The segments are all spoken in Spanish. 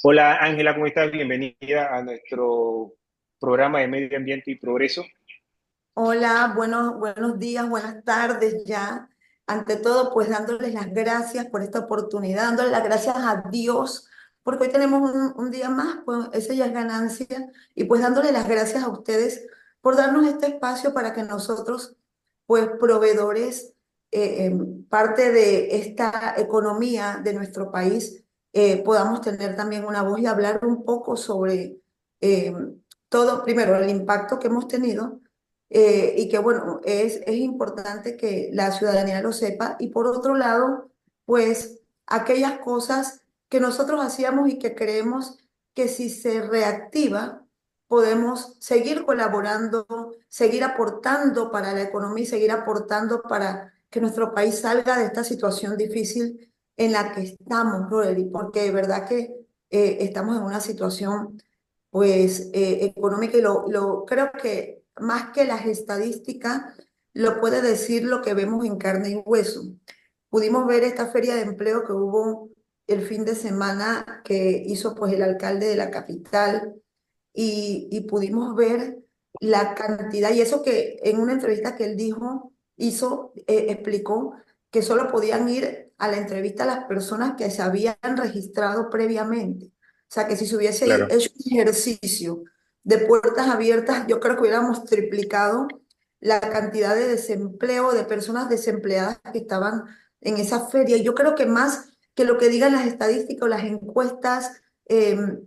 Hola Ángela, ¿cómo estás? Bienvenida a nuestro programa de Medio Ambiente y Progreso. Hola, buenos días, buenas tardes ya. Ante todo, pues dándoles las gracias por esta oportunidad, dándoles las gracias a Dios, porque hoy tenemos un día más, pues esa ya es ganancia, y pues dándole las gracias a ustedes por darnos este espacio para que nosotros, pues proveedores, parte de esta economía de nuestro país, podamos tener también una voz y hablar un poco sobre eh, todo, primero, el impacto que hemos tenido y que bueno, es importante que la ciudadanía lo sepa. Y por otro lado, pues aquellas cosas que nosotros hacíamos y que creemos que si se reactiva, podemos seguir colaborando, seguir aportando para la economía y seguir aportando para que nuestro país salga de esta situación difícil en la que estamos, Rodri, porque de verdad que estamos en una situación pues económica y creo que más que las estadísticas lo puede decir lo que vemos en carne y hueso. Pudimos ver esta feria de empleo que hubo el fin de semana que hizo pues el alcalde de la capital y pudimos ver la cantidad, y eso que en una entrevista que él dijo, explicó que solo podían ir a la entrevista las personas que se habían registrado previamente. O sea, que si se hubiese Claro. hecho un ejercicio de puertas abiertas, yo creo que hubiéramos triplicado la cantidad de desempleo, de personas desempleadas que estaban en esa feria. Y yo creo que más que lo que digan las estadísticas o las encuestas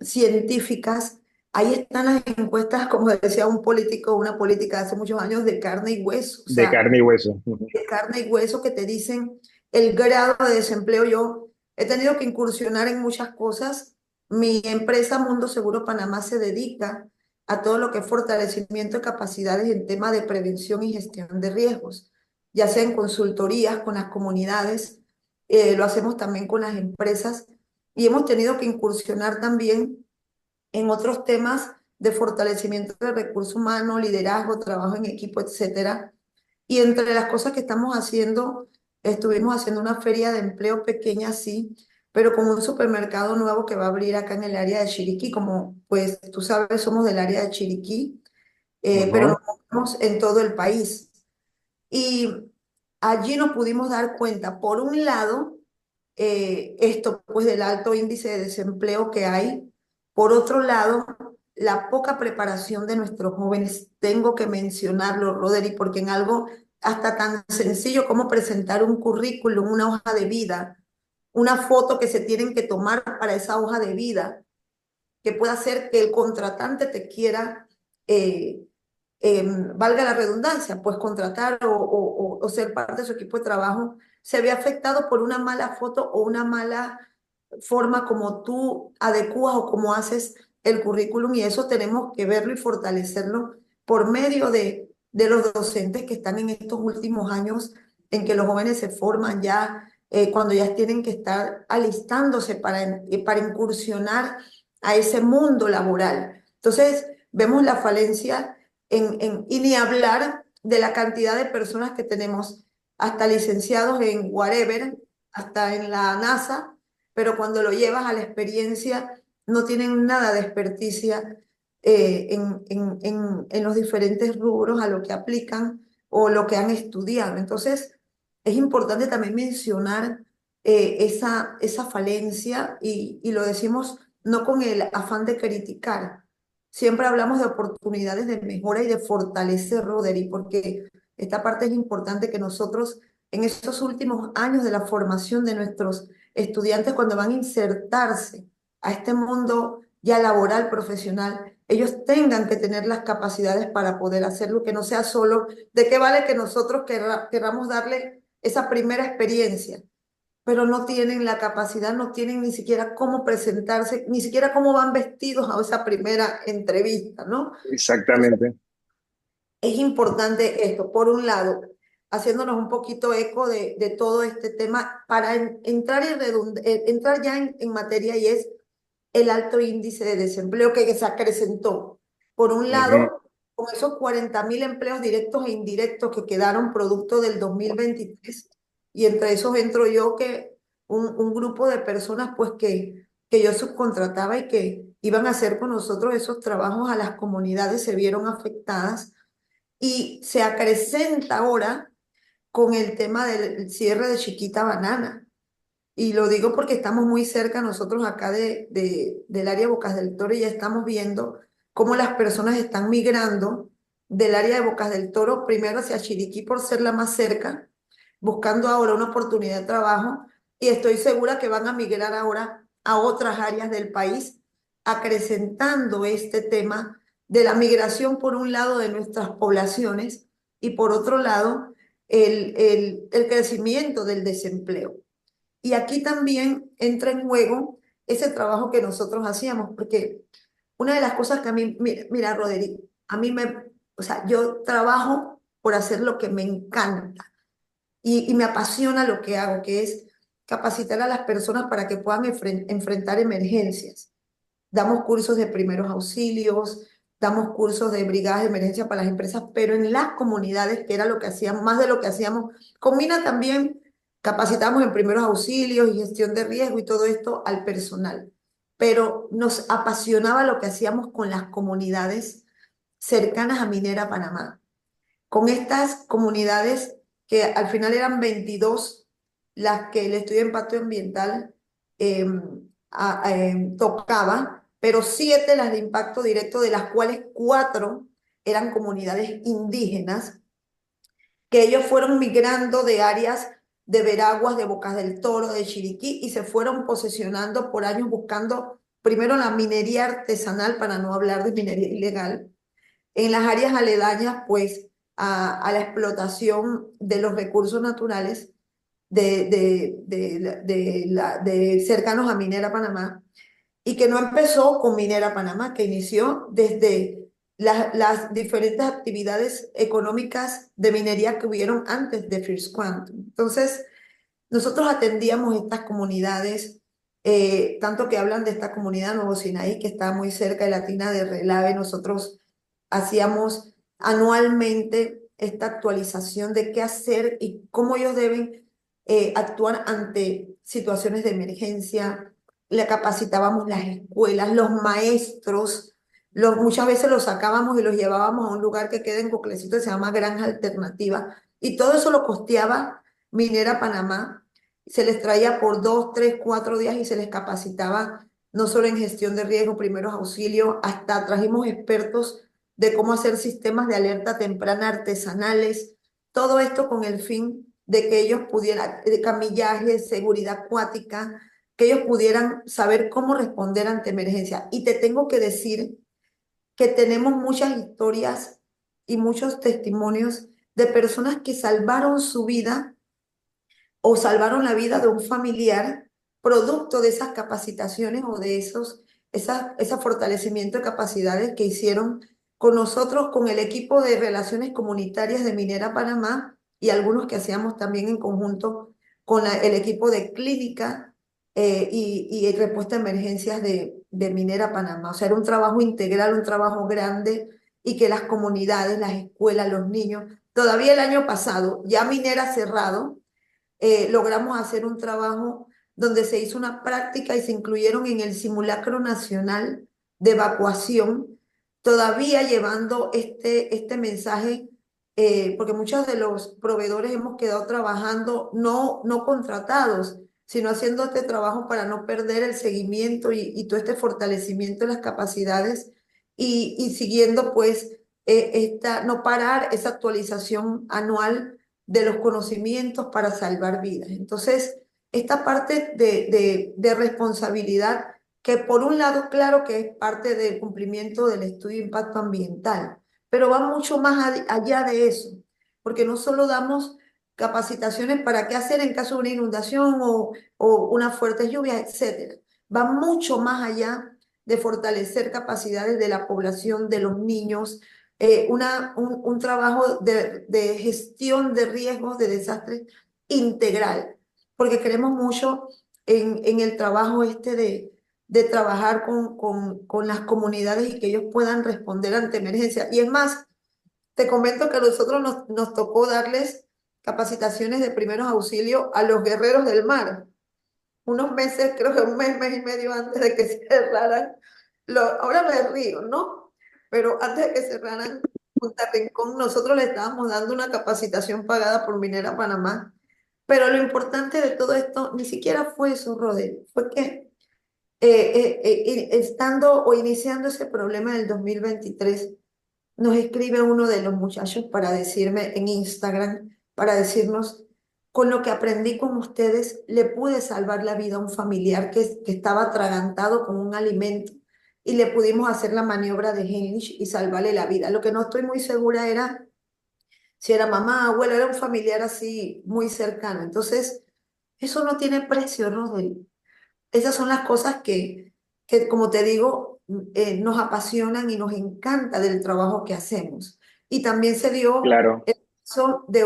científicas, ahí están las encuestas, como decía un político, una política de hace muchos años, de carne y hueso, o De sea, carne y hueso. Ujú. de carne y hueso que te dicen el grado de desempleo. Yo he tenido que incursionar en muchas cosas. Mi empresa Mundo Seguro Panamá se dedica a todo lo que es fortalecimiento de capacidades en tema de prevención y gestión de riesgos, ya sea en consultorías con las comunidades, lo hacemos también con las empresas y hemos tenido que incursionar también en otros temas de fortalecimiento de recursos humanos, liderazgo, trabajo en equipo, etcétera. Y entre las cosas que estamos haciendo, estuvimos haciendo una feria de empleo pequeña, sí, pero con un supermercado nuevo que va a abrir acá en el área de Chiriquí, como pues tú sabes, somos del área de Chiriquí, pero Ujú. nos movemos en todo el país. Y allí nos pudimos dar cuenta, por un lado, esto pues del alto índice de desempleo que hay, por otro lado, la poca preparación de nuestros jóvenes. Tengo que mencionarlo, Roderi, porque en algo hasta tan sencillo como presentar un currículum, una hoja de vida, una foto que se tienen que tomar para esa hoja de vida, que pueda hacer que el contratante te quiera eh, valga la redundancia, pues contratar o ser parte de su equipo de trabajo, se ve afectado por una mala foto o una mala forma como tú adecuas o como haces el currículum, y eso tenemos que verlo y fortalecerlo por medio de los docentes que están en estos últimos años en que los jóvenes se forman ya, cuando ya tienen que estar alistándose para incursionar a ese mundo laboral. Entonces, vemos la falencia y ni hablar de la cantidad de personas que tenemos, hasta licenciados en whatever, hasta en la NASA, pero cuando lo llevas a la experiencia no tienen nada de experticia en los diferentes rubros a lo que aplican o lo que han estudiado. Entonces, es importante también mencionar esa falencia y lo decimos no con el afán de criticar. Siempre hablamos de oportunidades de mejora y de fortalecer, Roderi, porque esta parte es importante que nosotros en estos últimos años de la formación de nuestros estudiantes, cuando van a insertarse a este mundo ya laboral, profesional, ellos tengan que tener las capacidades para poder hacerlo, que no sea solo de qué vale que nosotros queramos darle esa primera experiencia, pero no tienen la capacidad, no tienen ni siquiera cómo presentarse, ni siquiera cómo van vestidos a esa primera entrevista, ¿no? Exactamente. Es importante esto, por un lado, haciéndonos un poquito eco de todo este tema para entrar ya en materia, y es el alto índice de desempleo que se acrecentó. Por un Ujú. lado, con esos 40.000 empleos directos e indirectos que quedaron producto del 2023, y entre esos entro yo, que un grupo de personas pues que que yo subcontrataba y que iban a hacer con nosotros esos trabajos a las comunidades se vieron afectadas y se acrecenta ahora con el tema del cierre de Chiquita Banana. Y lo digo porque estamos muy cerca nosotros acá del área de Bocas del Toro y ya estamos viendo cómo las personas están migrando del área de Bocas del Toro primero hacia Chiriquí por ser la más cerca, buscando ahora una oportunidad de trabajo y estoy segura que van a migrar ahora a otras áreas del país, acrecentando este tema de la migración por un lado de nuestras poblaciones y por otro lado el crecimiento del desempleo. Y aquí también entra en juego ese trabajo que nosotros hacíamos, porque una de las cosas que a mí, mira, Roderick, a mí me, o sea, yo trabajo por hacer lo que me encanta y me apasiona lo que hago, que es capacitar a las personas para que puedan enfrentar emergencias. Damos cursos de primeros auxilios, damos cursos de brigadas de emergencia para las empresas, pero en las comunidades, que era lo que hacíamos, más de lo que hacíamos, combina también, capacitamos en primeros auxilios y gestión de riesgo y todo esto al personal. Pero nos apasionaba lo que hacíamos con las comunidades cercanas a Minera Panamá. Con estas comunidades que al final eran 22 las que el estudio de impacto ambiental eh, tocaba, pero 7 las de impacto directo, de las cuales 4 eran comunidades indígenas, que ellos fueron migrando de áreas de Veraguas, de Bocas del Toro, de Chiriquí, y se fueron posesionando por años buscando primero la minería artesanal, para no hablar de minería ilegal, en las áreas aledañas, pues, a la explotación de los recursos naturales de cercanos a Minera Panamá, y que no empezó con Minera Panamá, que inició desde las diferentes actividades económicas de minería que hubieron antes de First Quantum. Entonces, nosotros atendíamos estas comunidades, tanto que hablan de esta comunidad Nuevo Sinaí, que está muy cerca de la tina de Relave. Nosotros hacíamos anualmente esta actualización de qué hacer y cómo ellos deben actuar ante situaciones de emergencia. Le capacitábamos las escuelas, los maestros, muchas veces los sacábamos y los llevábamos a un lugar que queda en Coclecito que se llama Granja Alternativa, y todo eso lo costeaba Minera Panamá. Se les traía por 2, 3, 4 días y se les capacitaba no solo en gestión de riesgo, primeros auxilios, hasta trajimos expertos de cómo hacer sistemas de alerta temprana artesanales, todo esto con el fin de que ellos pudieran, de camillaje, seguridad acuática, que ellos pudieran saber cómo responder ante emergencia. Y te tengo que decir que tenemos muchas historias y muchos testimonios de personas que salvaron su vida o salvaron la vida de un familiar producto de esas capacitaciones o de ese fortalecimiento de capacidades que hicieron con nosotros, con el equipo de relaciones comunitarias de Minera Panamá y algunos que hacíamos también en conjunto con el equipo de clínica y respuesta a emergencias de Minera Panamá. O sea, era un trabajo integral, un trabajo grande y que las comunidades, las escuelas, los niños, todavía el año pasado, ya Minera cerrado, logramos hacer un trabajo donde se hizo una práctica y se incluyeron en el simulacro nacional de evacuación, todavía llevando este mensaje, porque muchos de los proveedores hemos quedado trabajando no contratados, sino haciendo este trabajo para no perder el seguimiento y todo este fortalecimiento de las capacidades y siguiendo pues no parar esa actualización anual de los conocimientos para salvar vidas. Entonces, esta parte de responsabilidad, que por un lado, claro que es parte del cumplimiento del estudio de impacto ambiental, pero va mucho más allá de eso, porque no solo damos capacitaciones para qué hacer en caso de una inundación o una fuerte lluvia, etcétera. Va mucho más allá de fortalecer capacidades de la población, de los niños, un trabajo de gestión de riesgos, de desastres integral, porque creemos mucho en el trabajo de trabajar con las comunidades y que ellos puedan responder ante emergencias. Y es más, te comento que a nosotros nos tocó darles capacitaciones de primeros auxilios a los guerreros del mar. unos meses, creo que un mes, mes y medio antes de que cerraran, ahora me río, ¿no? Pero antes de que cerraran Punta Rincón, nosotros le estábamos dando una capacitación pagada por Minera Panamá. Pero lo importante de todo esto ni siquiera fue eso, Rodri, fue que estando o iniciando ese problema en el 2023, nos escribe uno de los muchachos para decirme en Instagram, para decirnos, con lo que aprendí con ustedes, le pude salvar la vida a un familiar que estaba atragantado con un alimento y le pudimos hacer la maniobra de Heimlich y salvarle la vida. Lo que no estoy muy segura era si era mamá, abuelo, era un familiar así muy cercano. Entonces, eso no tiene precio, Rodri. Esas son las cosas que como te digo, nos apasionan y nos encanta del trabajo que hacemos. Y también se dio Claro, el caso de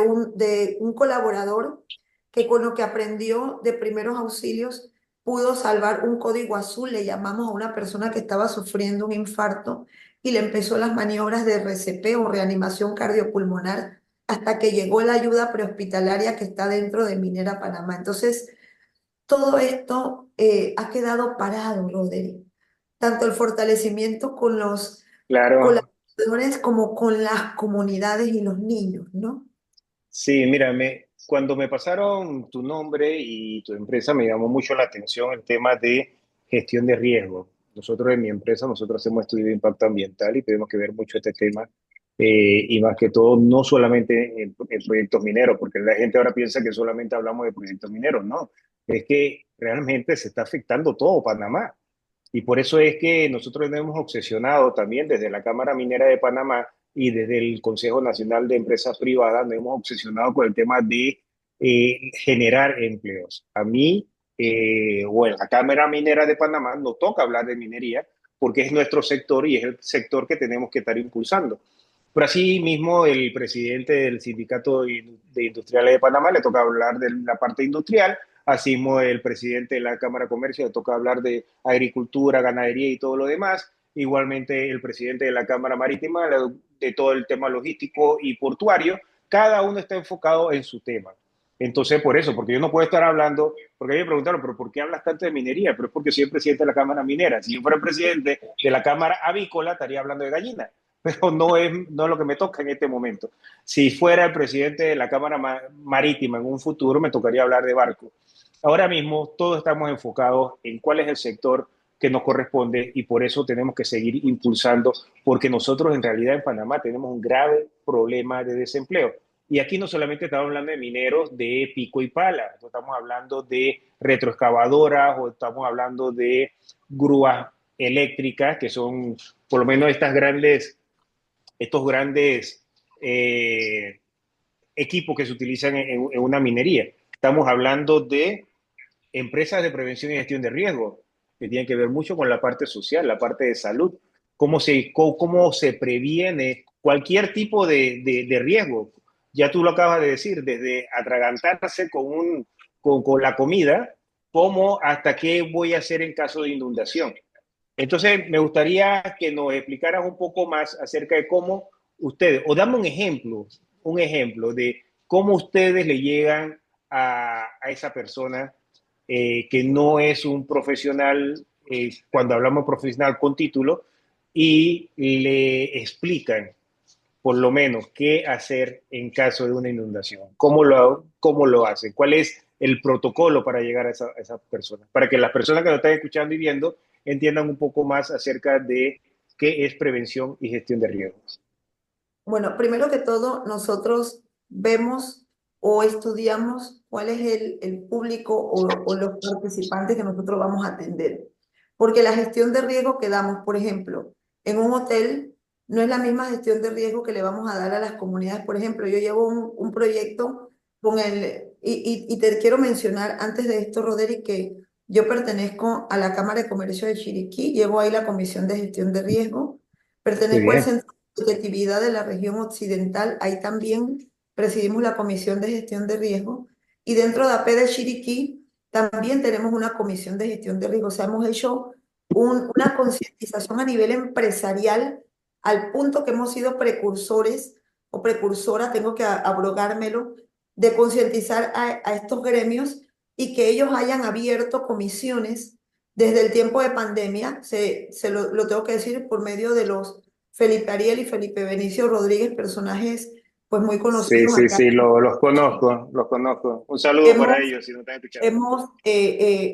un colaborador que con lo que aprendió de primeros auxilios pudo salvar un código azul. Le llamamos a una persona que estaba sufriendo un infarto y le empezó las maniobras de RCP o reanimación cardiopulmonar hasta que llegó la ayuda prehospitalaria que está dentro de Minera Panamá. Entonces, todo esto ha quedado parado, Roderick. Tanto el fortalecimiento con los claro. colaboradores como con las comunidades y los niños, ¿no? Sí, mírame, cuando me pasaron tu nombre y tu empresa, me llamó mucho la atención el tema de gestión de riesgo. Nosotros en mi empresa, nosotros hacemos estudio de impacto ambiental y tenemos que ver mucho este tema y más que todo, no solamente en proyectos mineros, porque la gente ahora piensa que solamente hablamos de proyectos mineros, no, es que realmente se está afectando todo Panamá. Y por eso es que nosotros nos hemos obsesionado también desde la Cámara Minera de Panamá y desde el Consejo Nacional de Empresas Privadas, nos hemos obsesionado con el tema de generar empleos. A mí, o en la Cámara Minera de Panamá, nos toca hablar de minería porque es nuestro sector y es el sector que tenemos que estar impulsando. Pero así mismo el presidente del Sindicato de Industriales de Panamá le toca hablar de la parte industrial, así mismo el presidente de la Cámara de Comercio le toca hablar de agricultura, ganadería y todo lo demás. Igualmente el presidente de la Cámara Marítima de todo el tema logístico y portuario. Cada uno está enfocado en su tema. Entonces, por eso, porque yo no puedo estar hablando, porque a mí me preguntaron, pero ¿por qué hablas tanto de minería? Pero es porque soy el presidente de la Cámara Minera. Si yo fuera el presidente de la Cámara Avícola, estaría hablando de gallinas, pero no es lo que me toca en este momento. Si fuera el presidente de la Cámara Marítima en un futuro, me tocaría hablar de barco. Ahora mismo todos estamos enfocados en cuál es el sector que nos corresponde y por eso tenemos que seguir impulsando, porque nosotros en realidad en Panamá tenemos un grave problema de desempleo. Y aquí no solamente estamos hablando de mineros de pico y pala, estamos hablando de retroexcavadoras o estamos hablando de grúas eléctricas, que son por lo menos estos grandes equipos que se utilizan en una minería. Estamos hablando de empresas de prevención y gestión de riesgo, que tienen que ver mucho con la parte social, la parte de salud, cómo se previene cualquier tipo de riesgo. Ya tú lo acabas de decir, desde atragantarse con la comida, como hasta qué voy a hacer en caso de inundación. Entonces, me gustaría que nos explicaras un poco más acerca de cómo ustedes, o dame un ejemplo de cómo ustedes le llegan a esa persona que no es un profesional, cuando hablamos profesional con título, y le explican por lo menos qué hacer en caso de una inundación, cómo lo hacen, cuál es el protocolo para llegar a esa persona, para que las personas que lo están escuchando y viendo entiendan un poco más acerca de qué es prevención y gestión de riesgos. Bueno, primero que todo, nosotros vemos o estudiamos cuál es el público o los participantes que nosotros vamos a atender. Porque la gestión de riesgo que damos, por ejemplo, en un hotel, no es la misma gestión de riesgo que le vamos a dar a las comunidades. Por ejemplo, yo llevo un proyecto con y te quiero mencionar antes de esto, Roderick, que yo pertenezco a la Cámara de Comercio de Chiriquí, llevo ahí la Comisión de Gestión de Riesgo, Muy pertenezco al bien, Centro Subjetividad de la región occidental, ahí también presidimos la Comisión de Gestión de Riesgo y dentro de AP de Chiriquí también tenemos una Comisión de Gestión de Riesgo. O sea, hemos hecho una concientización a nivel empresarial al punto que hemos sido precursores o precursora, tengo que abrogármelo, de concientizar a estos gremios y que ellos hayan abierto comisiones desde el tiempo de pandemia, lo tengo que decir por medio de los Felipe Ariel y Felipe Benicio Rodríguez, personajes pues muy Sí, conocidos sí, acá. sí, los conozco, los conozco. Un saludo para Hemos ellos si no están escuchando. hemos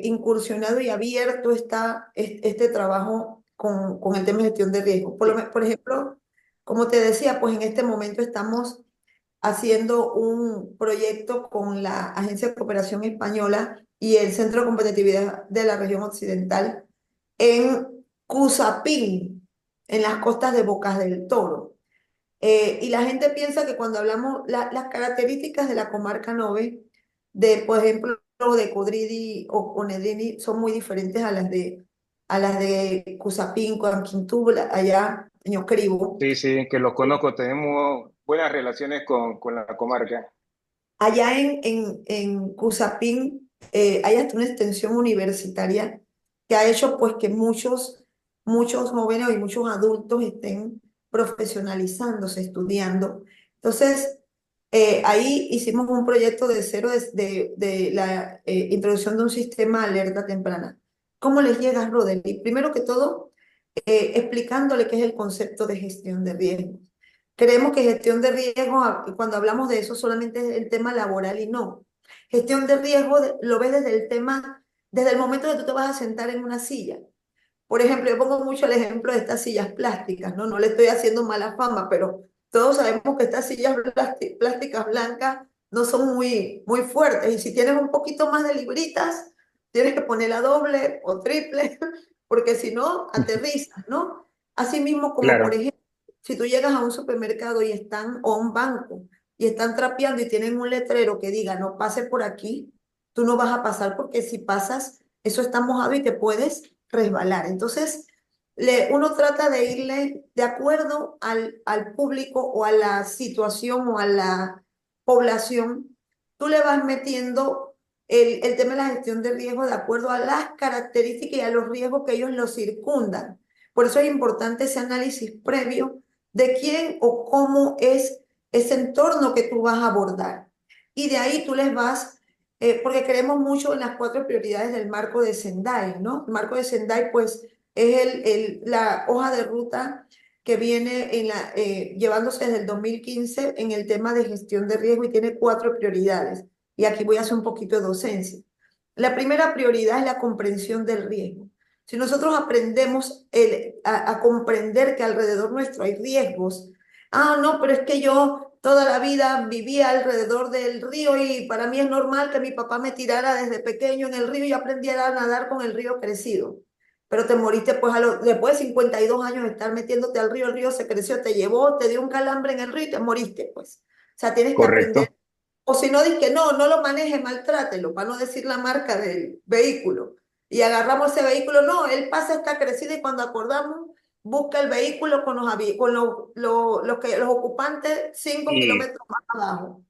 incursionado y abierto este trabajo con el tema de gestión de riesgo. Por ejemplo, como te decía, pues en este momento estamos haciendo un proyecto con la Agencia de Cooperación Española y el Centro de Competitividad de la Región Occidental en Cusapín, en las costas de Bocas del Toro. Y la gente piensa que cuando hablamos, las características de la comarca Nove, por ejemplo, de Codridi o Nedini, son muy diferentes a las de Cusapín, Coanquintú, allá en Ñoscribo. Sí, sí, que los conozco. Tenemos buenas relaciones con la comarca. Allá en Cusapín hay hasta una extensión universitaria que ha hecho pues que muchos jóvenes y muchos adultos estén profesionalizándose, estudiando. Entonces, ahí hicimos un proyecto de cero de la introducción de un sistema de alerta temprana. ¿Cómo les llega, Roderick? Primero que todo, explicándole qué es el concepto de gestión de riesgos. Creemos que gestión de riesgo, cuando hablamos de eso, solamente es el tema laboral y no. Gestión de riesgo lo ves desde el tema, desde el momento que tú te vas a sentar en una silla. Por ejemplo, yo pongo mucho el ejemplo de estas sillas plásticas, ¿no? No le estoy haciendo mala fama, pero todos sabemos que estas sillas plásticas blancas no son muy fuertes. Y si tienes un poquito más de libritas, tienes que ponerla doble o triple, porque si no, aterrizas, ¿no? Así mismo como, por Claro, ejemplo, si tú llegas a un supermercado o a un banco y están trapeando y tienen un letrero que diga no pase por aquí, tú no vas a pasar porque si pasas, eso está mojado y te puedes resbalar. Entonces, uno trata de irle de acuerdo al público o a la situación o a la población, tú le vas metiendo el tema de la gestión de riesgo de acuerdo a las características y a los riesgos que ellos lo circundan. Por eso es importante ese análisis previo de quién o cómo es ese entorno que tú vas a abordar. Y de ahí tú les vas porque creemos mucho en las cuatro prioridades del marco de Sendai, ¿no? El marco de Sendai, pues, es la hoja de ruta que viene llevándose desde el 2015 en el tema de gestión de riesgo y tiene cuatro prioridades. Y aquí voy a hacer un poquito de docencia. La primera prioridad es la comprensión del riesgo. Si nosotros aprendemos a comprender que alrededor nuestro hay riesgos, no, pero es que yo toda la vida vivía alrededor del río y para mí es normal que mi papá me tirara desde pequeño en el río y aprendiera a nadar con el río crecido. Pero te moriste pues después de 52 años de estar metiéndote al río, el río se creció, te llevó, te dio un calambre en el río y te moriste pues. O sea, tienes que aprender. correcto. O si no, dices que no lo maneje, maltrátelo, para no decir la marca del vehículo. Y agarramos ese vehículo, no, él pasa, está crecido y cuando acordamos, busca el vehículo con los ocupantes 5 Y, kilómetros más abajo.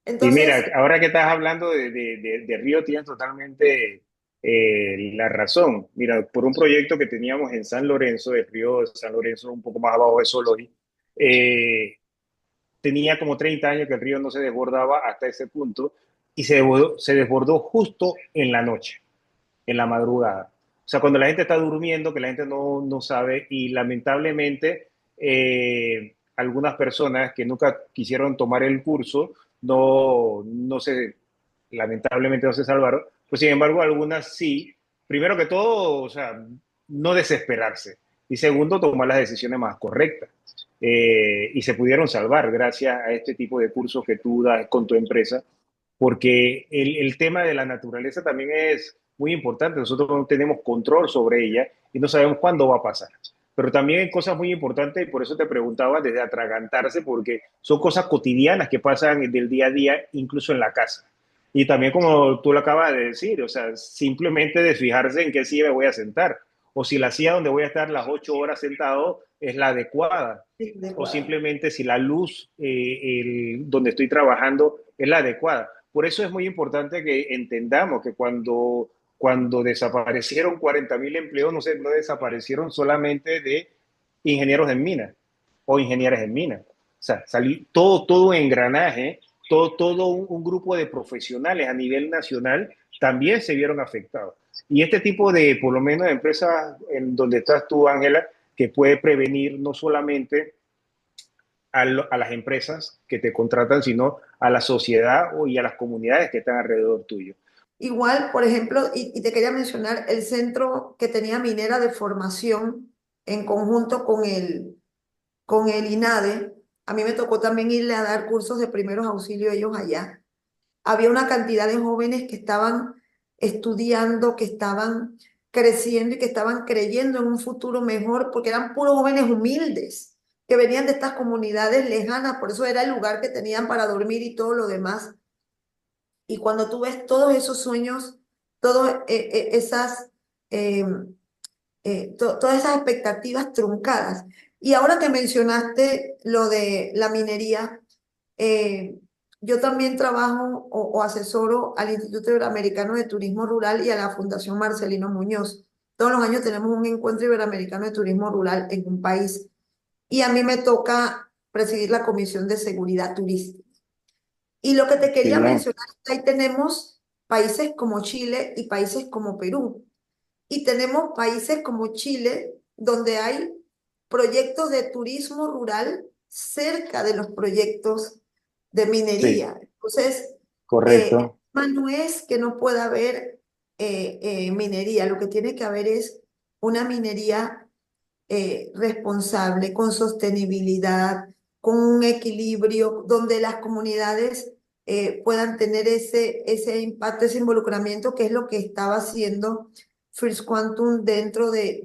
y mira, Entonces, ahora que estás hablando de Río, tienes totalmente la razón. Mira, por un proyecto que teníamos en San Lorenzo, de Río San Lorenzo, un poco más abajo de Solori, tenía como 30 años que el río no se desbordaba hasta ese punto y se desbordó justo en la noche, en la madrugada. O sea, cuando la gente está durmiendo, que la gente no sabe y lamentablemente algunas personas que nunca quisieron tomar el curso no se, lamentablemente no se salvaron, pues sin embargo algunas sí. Primero que todo, o sea, no desesperarse y segundo, tomar las decisiones más correctas. Y se pudieron salvar gracias a este tipo de cursos que tú das con tu empresa, porque el tema de la naturaleza también es muy importante. Nosotros no tenemos control sobre ella y no sabemos cuándo va a pasar. Pero también hay cosas muy importantes y por eso te preguntaba desde atragantarse, porque son cosas cotidianas que pasan del día a día, incluso en la casa. Y también como tú lo acabas de decir, o sea, simplemente de fijarse en qué silla me voy a sentar, o si la silla donde voy a estar las 8 horas sentado es la adecuada, sí, o adecuado. simplemente si la luz donde estoy trabajando es la adecuada. Por eso es muy importante que entendamos que cuando desaparecieron 40.000 empleos, no desaparecieron solamente de ingenieros en mina o ingenieras en mina. O sea, salió todo engranaje, todo un grupo de profesionales a nivel nacional también se vieron afectados. Y este tipo de, por lo menos, empresas en donde estás tú, Ángela, que puede prevenir no solamente a las empresas que te contratan, sino a la sociedad y a las comunidades que están alrededor tuyo. Igual, por ejemplo, y te quería mencionar el centro que tenía minera de formación en conjunto con el INADE. A mí me tocó también irle a dar cursos de primeros auxilios a ellos allá. Había una cantidad de jóvenes que estaban estudiando, que estaban creciendo y que estaban creyendo en un futuro mejor, porque eran puros jóvenes humildes, que venían de estas comunidades lejanas, por eso era el lugar que tenían para dormir y todo lo demás. Y cuando tú ves todos esos sueños, todas esas, eh, todas esas expectativas truncadas. Y ahora que mencionaste lo de la minería, eh, yo también trabajo o asesoro al Instituto Iberoamericano de Turismo Rural y a la Fundación Marcelino Muñoz. Todos los años tenemos un encuentro iberoamericano de turismo rural en un país y a mí me toca presidir la Comisión de Seguridad Turística. Y lo que te Qué quería bien. mencionar, ahí tenemos países como Chile y países como Perú. Y tenemos países como Chile, donde hay proyectos de turismo rural cerca de los proyectos de Sí, minería. Entonces, el correcto. tema no es que no pueda haber minería, lo que tiene que haber es una minería responsable, con sostenibilidad, con un equilibrio, donde las comunidades puedan tener ese impacto, ese involucramiento, que es lo que estaba haciendo First Quantum dentro de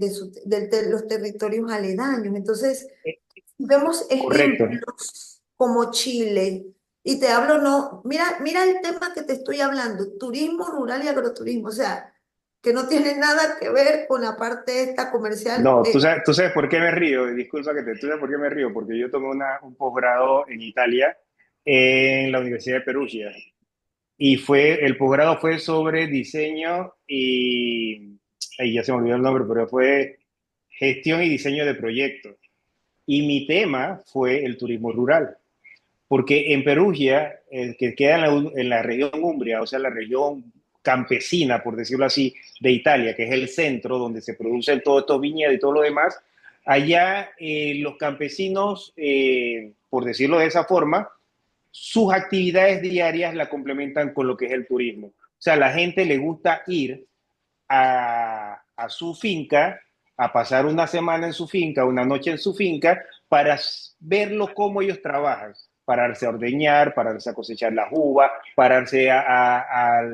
los territorios aledaños. Entonces, Eh, vemos Correcto. ejemplos como Chile, y te hablo, no, mira el tema que te estoy hablando, turismo rural y agroturismo, o sea, que no tiene nada que ver con la parte esta comercial. No, tú sabes por qué me río, disculpa que tú sabes por qué me río, porque yo tomé un posgrado en Italia, en la Universidad de Perugia, y el posgrado fue sobre diseño y ya se me olvidó el nombre, pero fue gestión y diseño de proyectos. Y mi tema fue el turismo rural, porque en Perugia, que queda en la región Umbria, o sea, la región campesina, por decirlo así, de Italia, que es el centro donde se producen todos estos viñedos y todo lo demás, allá los campesinos, por decirlo de esa forma, sus actividades diarias la complementan con lo que es el turismo. O sea, a la gente le gusta ir a su finca, a pasar una semana en su finca, una noche en su finca, para verlo cómo ellos trabajan, pararse a ordeñar, pararse a cosechar las uvas, pararse a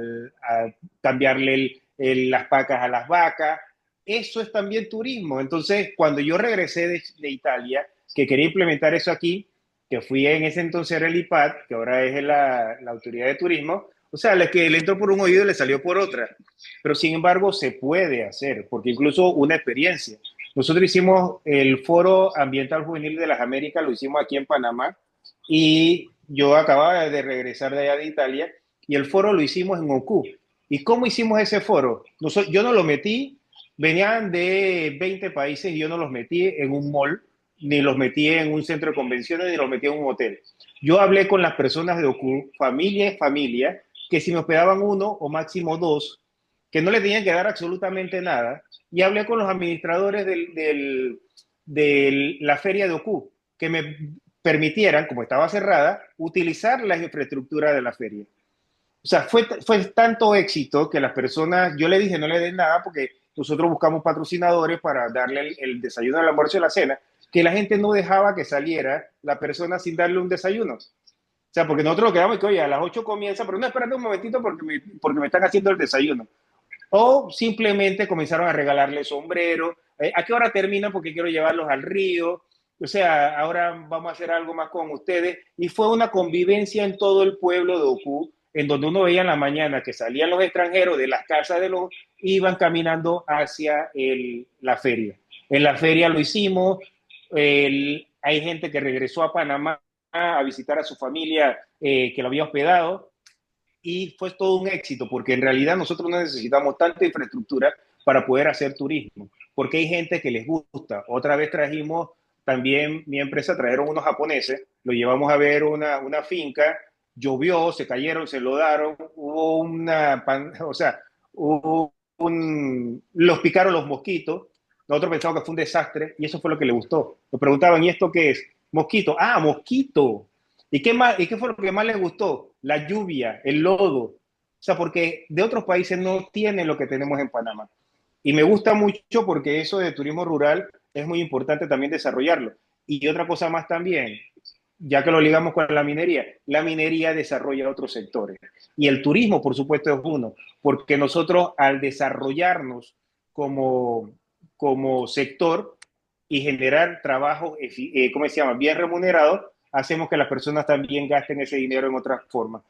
cambiarle las pacas a las vacas. Eso es también turismo. Entonces, cuando yo regresé de Italia, que quería implementar eso aquí, que fui en ese entonces era el IPAD, que ahora es la Autoridad de Turismo, o sea, que le entró por un oído y le salió por otra. Pero sin embargo se puede hacer, porque incluso una experiencia. Nosotros hicimos el Foro Ambiental Juvenil de las Américas, lo hicimos aquí en Panamá, y yo acababa de regresar de allá de Italia, y el foro lo hicimos en Oku. ¿Y cómo hicimos ese foro? Yo no lo metí, venían de 20 países y yo no los metí en un mall, ni los metí en un centro de convenciones, ni los metí en un hotel. Yo hablé con las personas de Oku, familia y familia, que si me hospedaban uno o máximo dos, que no le tenían que dar absolutamente nada, y hablé con los administradores de la feria de Oku, que me permitieran, como estaba cerrada, utilizar la infraestructura de la feria. O sea, fue tanto éxito que las personas, yo le dije, no le den nada porque nosotros buscamos patrocinadores para darle el desayuno, el almuerzo y la cena, que la gente no dejaba que saliera la persona sin darle un desayuno. O sea, porque nosotros lo quedamos y que, oye, a las 8 comienza, pero no, espérate un momentito porque me están haciendo el desayuno. O simplemente comenzaron a regalarle sombrero. ¿A qué hora termina? Porque quiero llevarlos al río. O sea, ahora vamos a hacer algo más con ustedes. Y fue una convivencia en todo el pueblo de Oku, en donde uno veía en la mañana que salían los extranjeros de las casas de los, iban caminando hacia la feria. En la feria lo hicimos. Hay gente que regresó a Panamá a visitar a su familia que lo había hospedado y fue todo un éxito porque en realidad nosotros no necesitamos tanta infraestructura para poder hacer turismo, porque hay gente que les gusta. Otra vez trajimos también mi empresa, trajeron unos japoneses, lo llevamos a ver una finca llovió, se cayeron, se lodaron, hubo o sea, los picaron los mosquitos. Nosotros pensamos que fue un desastre y eso fue lo que le gustó. Nos preguntaban, ¿y esto qué es? Mosquito. Ah, mosquito. ¿Y qué más? ¿Y qué fue lo que más les gustó? La lluvia, el lodo. O sea, porque de otros países no tienen lo que tenemos en Panamá. Y me gusta mucho porque eso de turismo rural es muy importante también desarrollarlo. Y otra cosa más también, ya que lo ligamos con la minería desarrolla otros sectores. Y el turismo, por supuesto, es uno, porque nosotros al desarrollarnos como, como sector y generar trabajo, ¿cómo se llama?, bien remunerado, hacemos que las personas también gasten ese dinero en otras formas.